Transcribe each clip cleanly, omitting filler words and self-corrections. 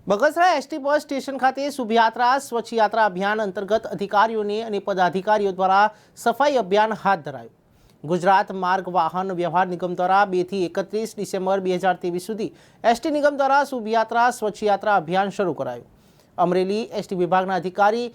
Bagasara ST bus station ખાતે શુભયાત્રા સ્વચ્છ યાત્રા અભિયાન અંતર્ગત અધિકારીઓને અને પદાધિકારીઓ દ્વારા સફાઈ અભિયાન હાથ ધરાયું. ગુજરાત માર્ગ વાહન વ્યવહાર નિગમ દ્વારા 2 થી 31 ડિસેમ્બર 2023 સુધી એસટી નિગમ દ્વારા શુભયાત્રા સ્વચ્છ યાત્રા અભિયાન શરૂ કરાયું. અમરેલી એસટી વિભાગના અધિકારી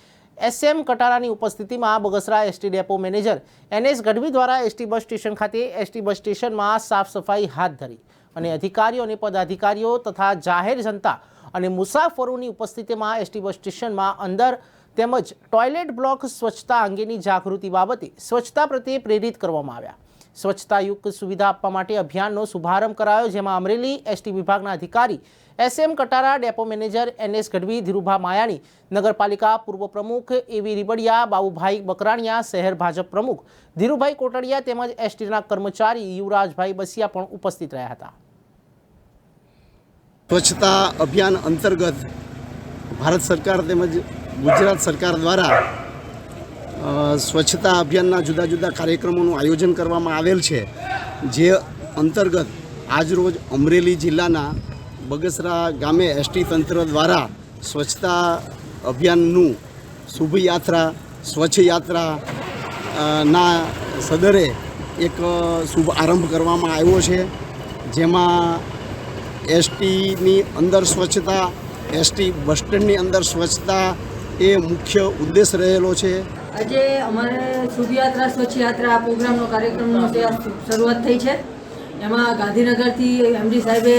SM કટારાની ઉપસ્થિતિમાં Bagasara ST depot manager NS Gadhvi દ્વારા એસટી બસ સ્ટેશન ખાતે એસટી બસ સ્ટેશનમાં સાફ સફાઈ હાથ ધરી અને અધિકારીઓ અને પદાધિકારીઓ તથા જાહેર જનતા અને મુસાફરોની ઉપસ્થિતિમાં એસટી બસ સ્ટેશનમાં અંદર તેમજ ટોયલેટ બ્લોક સ્વચ્છતા અંગેની જાગૃતિ બાબતે સ્વચ્છતા પ્રત્યે પ્રેરિત કરવામાં આવ્યા. સ્વચ્છતાયુક્ત સુવિધા આપવા માટે અભિયાનનો શુભારંભ કરાયો, જેમાં અમરેલી એસટી વિભાગના અધિકારી SM Katara, depot manager NS Gadhvi, Dhirubha Mayani, નગરપાલિકા પૂર્વ પ્રમુખ AV રીબડિયા, બાબુભાઈ બકરાણિયા, શહેર ભાજપ પ્રમુખ ધીરુભાઈ કોટડિયા તેમજ એસટીના કર્મચારી યુવરાજભાઈ બસિયા પણ ઉપસ્થિત રહ્યા હતા. સ્વચ્છતા અભિયાન અંતર્ગત ભારત સરકાર તેમજ ગુજરાત સરકાર દ્વારા સ્વચ્છતા અભિયાનના જુદા જુદા કાર્યક્રમોનું આયોજન કરવામાં આવેલ છે, જે અંતર્ગત આજરોજ અમરેલી જિલ્લાના બગસરા ગામે એસટી તંત્ર દ્વારા સ્વચ્છતા અભિયાનનું શુભયાત્રા સ્વચ્છ યાત્રા ના સદરે એક શુભ આરંભ કરવામાં આવ્યો છે, જેમાં એસટીની અંદર સ્વચ્છતા, એસટી બસ સ્ટેન્ડની અંદર સ્વચ્છતા એ મુખ્ય ઉદ્દેશ રહેલો છે. આજે અમારે શુભયાત્રા સ્વચ્છ યાત્રા પ્રોગ્રામનો કાર્યક્રમનો શરૂઆત થઈ છે. એમાં ગાંધીનગરથી MD સાહેબે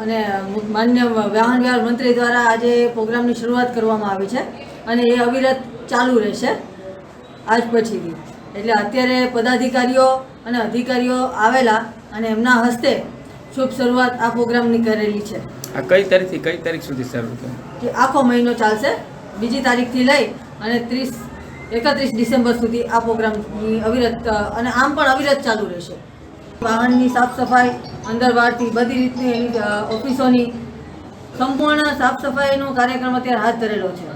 અને માન્ય વાહન વ્યવહાર મંત્રી દ્વારા આજે પ્રોગ્રામની શરૂઆત કરવામાં આવી છે અને એ અવિરત ચાલુ રહેશે આજ પછીથી. એટલે અત્યારે પદાધિકારીઓ અને અધિકારીઓ આવેલા અને એમના હસ્તે શુભ શરૂઆત આ પ્રોગ્રામની કરેલી છે. આ કઈ તારીખથી કઈ તારીખ સુધી શરૂ થશે? કે આખો મહિનો ચાલશે. 2જી તારીખથી લઈ અને 31 ડિસેમ્બર સુધી આ પ્રોગ્રામની અવિરત અને આમ પણ અવિરત ચાલુ રહેશે. વાહનની સાફ સફાઈ, અંદર બહારથી બધી રીતની એની ઓફિસોની સંપૂર્ણ સાફ સફાઈનો કાર્યક્રમ અત્યારે હાથ ધરેલો છે.